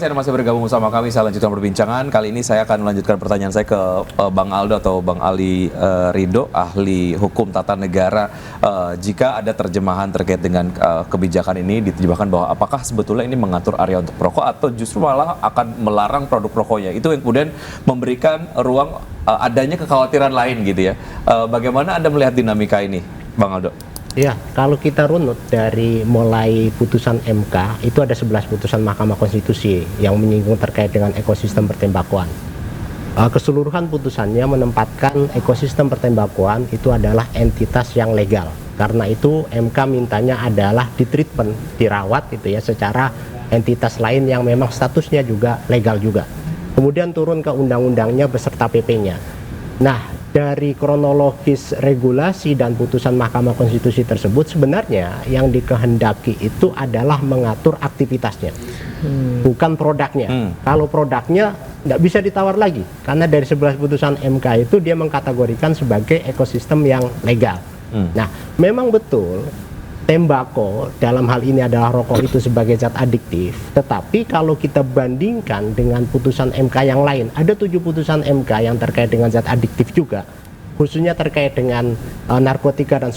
kasih Anda masih bergabung bersama kami. Saya lanjutkan perbincangan. Kali ini saya akan melanjutkan pertanyaan saya ke Bang Aldo atau Bang Ali Ridho, ahli hukum tata negara. Jika ada terjemahan terkait dengan kebijakan ini, diterjemahkan bahwa apakah sebetulnya ini mengatur area untuk perokok atau justru malah akan melarang produk rokoknya. Itu yang kemudian memberikan ruang adanya kekhawatiran lain gitu ya. Bagaimana Anda melihat dinamika ini, Bang Aldo? Ya, kalau kita runut dari mulai putusan MK, itu ada 11 putusan Mahkamah Konstitusi yang menyinggung terkait dengan ekosistem pertembakuan. Keseluruhan putusannya menempatkan ekosistem pertembakuan itu adalah entitas yang legal. Karena itu MK mintanya adalah ditreatment, dirawat gitu ya, secara entitas lain yang memang statusnya juga legal juga. Kemudian turun ke undang-undangnya beserta PP-nya. Nah, dari kronologis regulasi dan putusan Mahkamah Konstitusi tersebut sebenarnya yang dikehendaki itu adalah mengatur aktivitasnya, bukan produknya. Kalau produknya nggak bisa ditawar lagi, karena dari 11 putusan MK itu dia mengkategorikan sebagai ekosistem yang legal. Nah, memang betul tembakau dalam hal ini adalah rokok itu sebagai zat adiktif, tetapi kalau kita bandingkan dengan putusan MK yang lain, ada 7 putusan MK yang terkait dengan zat adiktif juga, khususnya terkait dengan narkotika dan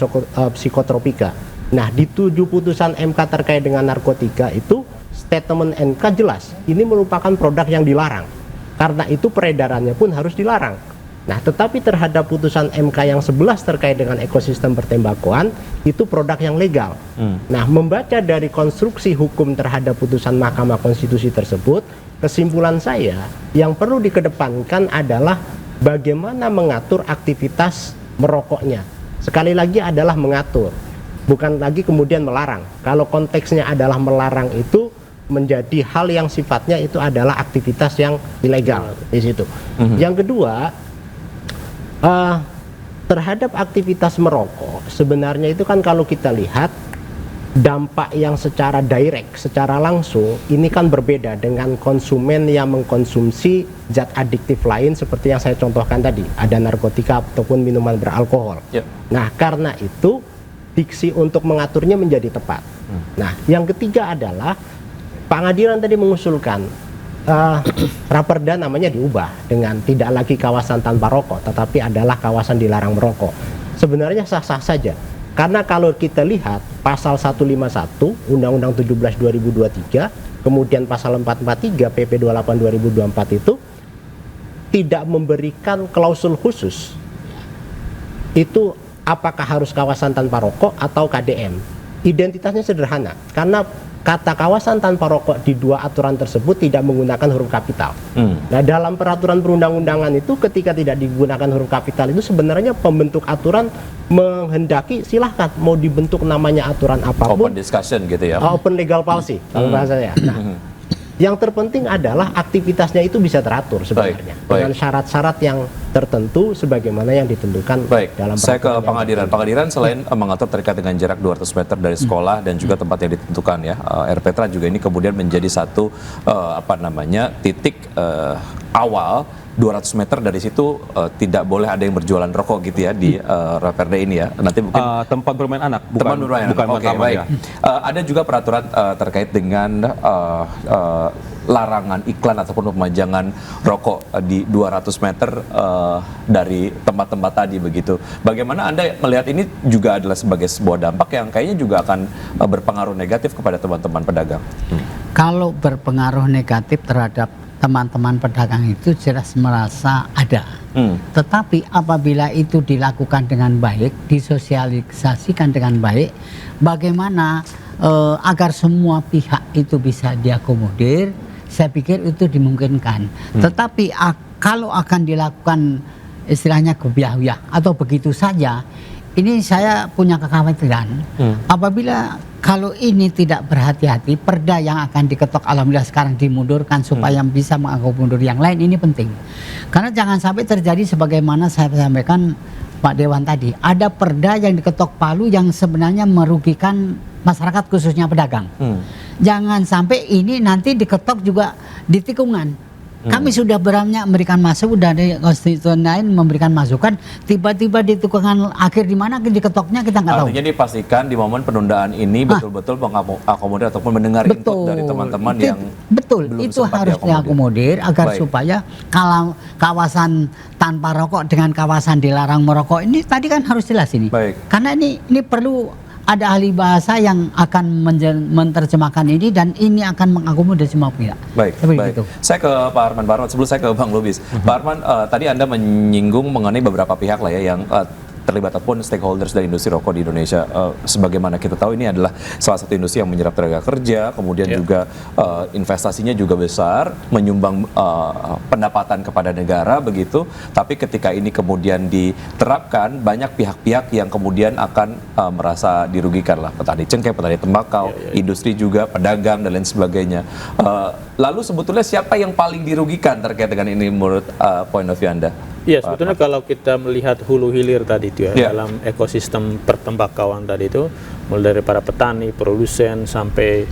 psikotropika. Nah, di 7 putusan MK terkait dengan narkotika itu statement MK jelas, ini merupakan produk yang dilarang, karena itu peredarannya pun harus dilarang. Nah, tetapi terhadap putusan MK yang 11 terkait dengan ekosistem pertembakuan itu produk yang legal. Nah, membaca dari konstruksi hukum terhadap putusan Mahkamah Konstitusi tersebut, kesimpulan saya yang perlu dikedepankan adalah bagaimana mengatur aktivitas merokoknya. Sekali lagi adalah mengatur, bukan lagi kemudian melarang. Kalau konteksnya adalah melarang itu menjadi hal yang sifatnya itu adalah aktivitas yang ilegal di situ. Yang kedua, terhadap aktivitas merokok sebenarnya itu kan kalau kita lihat dampak yang secara direct, secara langsung ini kan berbeda dengan konsumen yang mengkonsumsi zat adiktif lain seperti yang saya contohkan tadi, ada narkotika ataupun minuman beralkohol. Nah, karena itu diksi untuk mengaturnya menjadi tepat. Nah, yang ketiga adalah pengadilan tadi mengusulkan Raperda namanya diubah dengan tidak lagi kawasan tanpa rokok, tetapi adalah kawasan dilarang merokok. Sebenarnya sah-sah saja, karena kalau kita lihat pasal 151 Undang-Undang 17 2023, kemudian pasal 443 PP 28 2024 itu tidak memberikan klausul khusus. Itu apakah harus kawasan tanpa rokok atau KDM. Identitasnya sederhana, karena kata kawasan tanpa rokok di 2 aturan tersebut tidak menggunakan huruf kapital. Nah, dalam peraturan perundang-undangan itu ketika tidak digunakan huruf kapital itu sebenarnya pembentuk aturan menghendaki silahkan mau dibentuk namanya aturan apapun. Open discussion gitu ya. Open legal policy kalau bahasanya. Nah, yang terpenting adalah aktivitasnya itu bisa teratur sebenarnya dengan syarat-syarat yang tertentu sebagaimana yang ditentukan dalam. Saya ke pengadilan. Pengadilan selain mengatur terkait dengan jarak 200 meter dari sekolah dan juga tempat yang ditentukan ya, RPTRA juga ini kemudian menjadi satu titik awal 200 meter dari situ tidak boleh ada yang berjualan rokok gitu ya di Raperda ini ya. Nanti mungkin tempat bermain anak, bukan Oke, baik. Ada juga peraturan terkait dengan larangan iklan ataupun pemajangan rokok di 200 meter dari tempat-tempat tadi begitu. Bagaimana Anda melihat ini juga adalah sebagai sebuah dampak yang kayaknya juga akan berpengaruh negatif kepada teman-teman pedagang? Kalau berpengaruh negatif terhadap teman-teman pedagang itu jelas merasa ada. Tetapi apabila itu dilakukan dengan baik, disosialisasikan dengan baik, bagaimana agar semua pihak itu bisa diakomodir, saya pikir itu dimungkinkan. Tetapi kalau akan dilakukan istilahnya gebiah-gebiah atau begitu saja, ini saya punya kekhawatiran. Apabila kalau ini tidak berhati-hati, perda yang akan diketok alhamdulillah sekarang dimundurkan supaya bisa mengakomodir yang lain, ini penting. Karena jangan sampai terjadi sebagaimana saya sampaikan Pak Dewan tadi, ada perda yang diketok palu yang sebenarnya merugikan masyarakat khususnya pedagang. Jangan sampai ini nanti diketok juga di tikungan. Kami sudah banyak memberikan masukan, sudah ada konstituen lain memberikan masukan, tiba-tiba di tukangan akhir di mana diketoknya kita nggak tahu. Artinya dipastikan di momen penundaan ini betul-betul mengakomodir ataupun mendengar input dari teman-teman yang belum itu sempat harus diakomodir agar Baik. supaya kalau kawasan tanpa rokok dengan kawasan dilarang merokok ini tadi kan harus jelas ini. Baik. Karena ini perlu ada ahli bahasa yang akan menerjemahkan ini dan ini akan mengakomodir semua pihak. Baik, Seperti baik. itu. Saya ke Pak Arman. Pak Arman, sebelum saya ke Bang Lubis. Pak Arman, tadi Anda menyinggung mengenai beberapa pihak lah ya yang terlibat ataupun stakeholders dari industri rokok di Indonesia. Sebagaimana kita tahu ini adalah salah satu industri yang menyerap tenaga kerja, kemudian juga investasinya juga besar, menyumbang pendapatan kepada negara begitu. Tapi ketika ini kemudian diterapkan, banyak pihak-pihak yang kemudian akan merasa dirugikan lah, petani cengkeh, petani tembakau, industri juga, pedagang dan lain sebagainya. Lalu sebetulnya siapa yang paling dirugikan terkait dengan ini menurut point of view Anda? Iya, sebetulnya kalau kita melihat hulu hilir tadi itu ya, dalam ekosistem pertembakauan tadi itu, mulai dari para petani, produsen sampai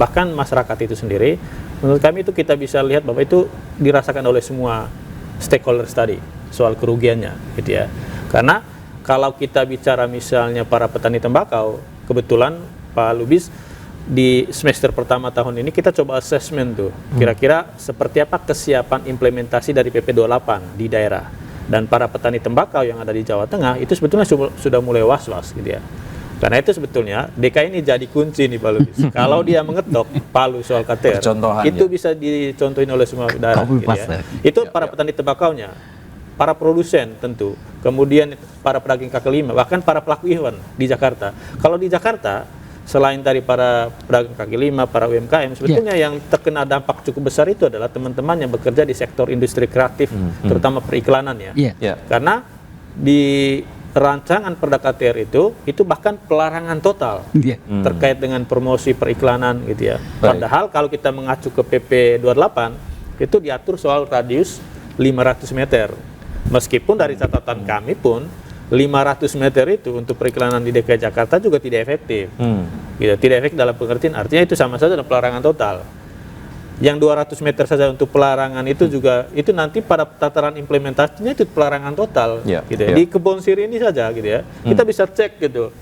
bahkan masyarakat itu sendiri, menurut kami itu kita bisa lihat bahwa itu dirasakan oleh semua stakeholders tadi soal kerugiannya, gitu ya. Karena kalau kita bicara misalnya para petani tembakau, kebetulan Pak Lubis di semester pertama tahun ini kita coba assessment tuh kira-kira seperti apa kesiapan implementasi dari PP 28 di daerah, dan para petani tembakau yang ada di Jawa Tengah itu sebetulnya sudah mulai was-was gitu ya. Karena itu sebetulnya DKI ini jadi kunci nih Pak Lubis. Kalau dia mengetok palu soal KTR, itu bisa dicontohin oleh semua daerah gitu ya. Itu para petani tembakaunya, para produsen tentu, kemudian para pedagang kaki lima, bahkan para pelaku event di Jakarta. Kalau di Jakarta selain dari para pedagang kaki lima, para UMKM, sebetulnya yang terkena dampak cukup besar itu adalah teman-teman yang bekerja di sektor industri kreatif, terutama periklanan ya. Karena di rancangan Perda KTR itu bahkan pelarangan total terkait dengan promosi periklanan gitu ya. Padahal kalau kita mengacu ke PP 28 itu diatur soal radius 500 meter. Meskipun dari catatan kami pun 500 meter itu untuk periklanan di DKI Jakarta juga tidak efektif. Gitu, tidak efektif dalam pengertian artinya itu sama saja dengan pelarangan total. Yang 200 meter saja untuk pelarangan itu juga itu nanti pada tataran implementasinya itu pelarangan total. Gitu ya. Di Kebon Siri ini saja gitu ya. Kita bisa cek gitu.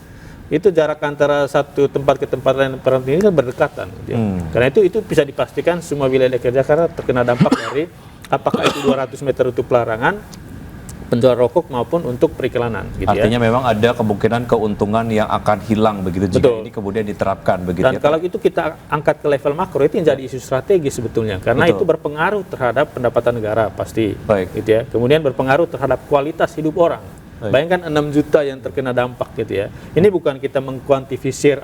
Itu jarak antara satu tempat ke tempat lain ini kan berdekatan. Gitu ya. Karena itu bisa dipastikan semua wilayah DKI Jakarta terkena dampak dari apakah itu 200 meter untuk pelarangan penjual rokok maupun untuk periklanan gitu. Artinya memang ada kemungkinan keuntungan yang akan hilang begitu jika ini kemudian diterapkan begitu. Dan kalau itu kita angkat ke level makro itu yang jadi isu strategis sebetulnya karena itu berpengaruh terhadap pendapatan negara pasti. Gitu ya. Kemudian berpengaruh terhadap kualitas hidup orang. Bayangkan 6 juta yang terkena dampak gitu ya. Ini bukan kita mengkuantifisir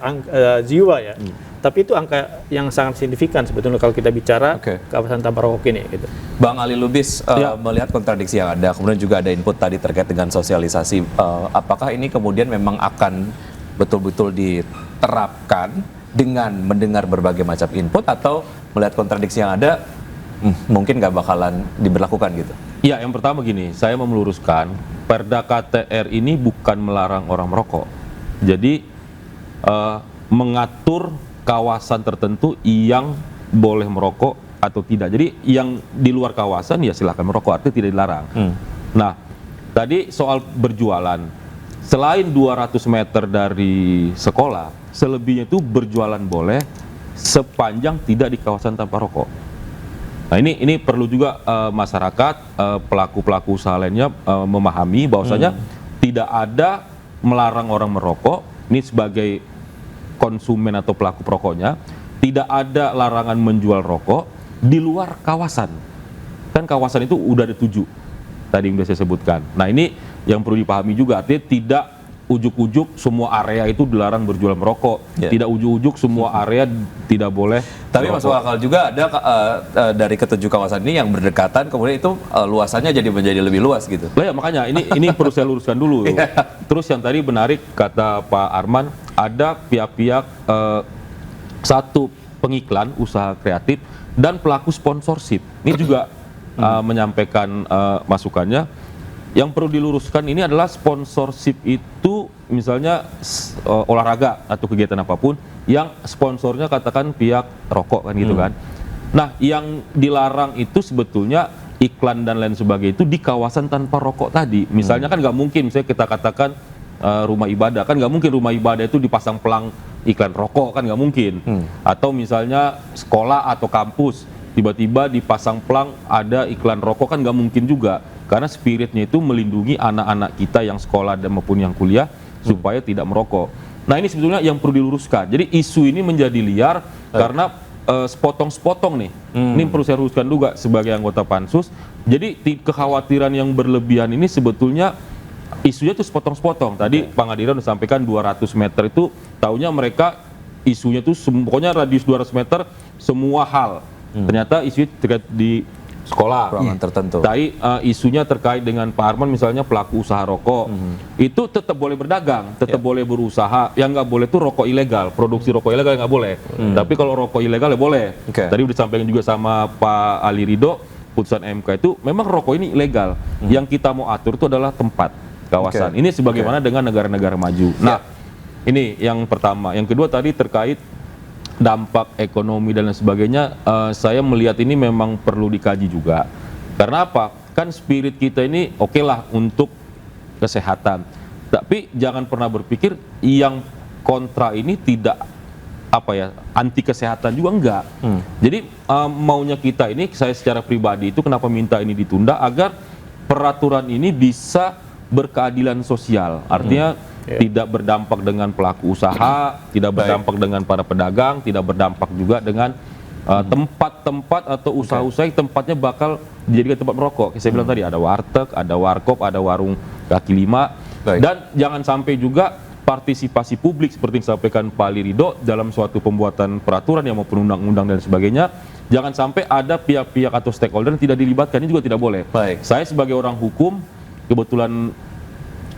jiwa ya. Tapi itu angka yang sangat signifikan sebetulnya kalau kita bicara kawasan tanpa rokok ini gitu. Bang Ali Lubis melihat kontradiksi yang ada, kemudian juga ada input tadi terkait dengan sosialisasi. Apakah ini kemudian memang akan betul-betul diterapkan dengan mendengar berbagai macam input, atau melihat kontradiksi yang ada mungkin nggak bakalan diberlakukan gitu? Ya, yang pertama gini, saya mau meluruskan, Perda KTR ini bukan melarang orang merokok. Jadi mengatur kawasan tertentu yang boleh merokok atau tidak. Jadi yang di luar kawasan ya silahkan merokok, artinya tidak dilarang. Nah, tadi soal berjualan, selain 200 meter dari sekolah, selebihnya itu berjualan boleh sepanjang tidak di kawasan tanpa rokok. Nah, ini perlu juga masyarakat, pelaku-pelaku usaha lainnya memahami bahwasanya tidak ada melarang orang merokok. Ini sebagai konsumen atau pelaku perokoknya, tidak ada larangan menjual rokok di luar kawasan. Kan kawasan itu udah ada 7 tadi yang sudah saya sebutkan. Nah, ini yang perlu dipahami juga, artinya tidak ujuk-ujuk semua area itu dilarang berjual merokok, tidak ujuk-ujuk semua area tidak boleh. Tapi masuk akal juga ada dari ke-7 kawasan ini yang berdekatan, kemudian itu luasannya menjadi lebih luas gitu. Lah ya, makanya ini perlu saya luruskan dulu. Terus yang tadi menarik kata Pak Arman, ada pihak-pihak satu pengiklan usaha kreatif dan pelaku sponsorship. Ini juga menyampaikan masukannya. Yang perlu diluruskan ini adalah sponsorship itu misalnya olahraga atau kegiatan apapun yang sponsornya katakan pihak rokok kan gitu kan. Nah, yang dilarang itu sebetulnya iklan dan lain sebagainya itu di kawasan tanpa rokok tadi. Misalnya kan nggak mungkin, misalnya kita katakan rumah ibadah, kan nggak mungkin rumah ibadah itu dipasang pelang iklan rokok, kan nggak mungkin. Atau misalnya sekolah atau kampus, tiba-tiba dipasang pelang ada iklan rokok, kan nggak mungkin juga. Karena spiritnya itu melindungi anak-anak kita yang sekolah dan maupun yang kuliah supaya tidak merokok. Nah, ini sebetulnya yang perlu diluruskan. Jadi isu ini menjadi liar karena sepotong-sepotong nih. Ini perlu saya luruskan juga sebagai anggota pansus. Jadi kekhawatiran yang berlebihan ini sebetulnya isunya itu sepotong-sepotong. Tadi Pak Ngadiran sudah sampaikan 200 meter itu, taunya mereka isunya itu pokoknya radius 200 meter semua hal. Ternyata isu terkait di sekolah, ruangan tertentu. Tapi isunya terkait dengan Pak Arman misalnya pelaku usaha rokok, itu tetap boleh berdagang, tetap boleh berusaha. Yang nggak boleh itu rokok ilegal, produksi rokok ilegal nggak boleh. Tapi kalau rokok ilegal ya boleh. Tadi udah disampaikan juga sama Pak Ali Ridho, putusan MK itu memang rokok ini ilegal. Yang kita mau atur itu adalah tempat, kawasan. Ini sebagaimana dengan negara-negara maju. Nah, ini yang pertama. Yang kedua tadi terkait dampak ekonomi dan lain sebagainya, saya melihat ini memang perlu dikaji juga. Karena apa? Kan spirit kita ini oke lah untuk kesehatan. Tapi jangan pernah berpikir yang kontra ini tidak anti kesehatan juga enggak. Jadi maunya kita ini, saya secara pribadi itu kenapa minta ini ditunda agar peraturan ini bisa berkeadilan sosial. Artinya tidak berdampak dengan pelaku usaha, tidak berdampak dengan para pedagang, tidak berdampak juga dengan tempat-tempat atau usaha-usaha yang tempatnya bakal dijadikan tempat merokok. Saya bilang tadi ada warteg, ada warkop, ada warung kaki lima. Dan jangan sampai juga partisipasi publik seperti yang disampaikan Pak Ali Ridho dalam suatu pembuatan peraturan yang maupun undang-undang dan sebagainya. Jangan sampai ada pihak-pihak atau stakeholder yang tidak dilibatkan, ini juga tidak boleh. Saya sebagai orang hukum, kebetulan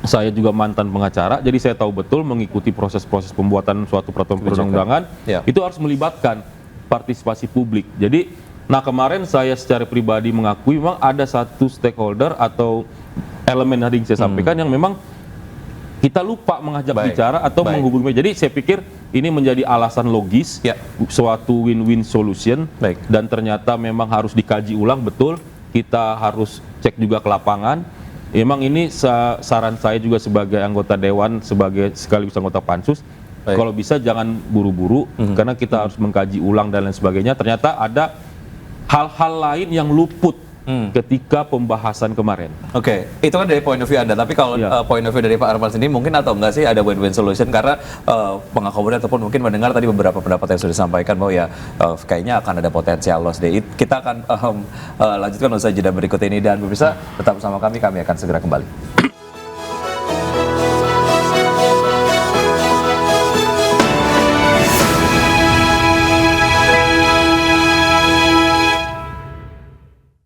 saya juga mantan pengacara, jadi saya tahu betul mengikuti proses-proses pembuatan suatu peraturan perundang-undangan, itu harus melibatkan partisipasi publik. Jadi, nah kemarin saya secara pribadi mengakui memang ada satu stakeholder atau elemen tadi yang saya sampaikan yang memang kita lupa mengajak bicara atau menghubungi. Jadi saya pikir ini menjadi alasan logis, suatu win-win solution, dan ternyata memang harus dikaji ulang betul. Kita harus cek juga ke lapangan. Memang ini saran saya juga sebagai anggota dewan, sebagai sekaligus anggota pansus, kalau bisa jangan buru-buru, karena kita harus mengkaji ulang dan lain sebagainya. Ternyata ada hal-hal lain yang luput ketika pembahasan kemarin. Itu kan dari point of view Anda, tapi kalau point of view dari Pak Arman sendiri mungkin atau enggak sih ada win-win solution, karena pengakuan ataupun mungkin mendengar tadi beberapa pendapat yang sudah disampaikan bahwa ya kayaknya akan ada potensial loss deh. Kita akan lanjutkan usai jeda berikut ini, dan pemirsa tetap bersama kami akan segera kembali.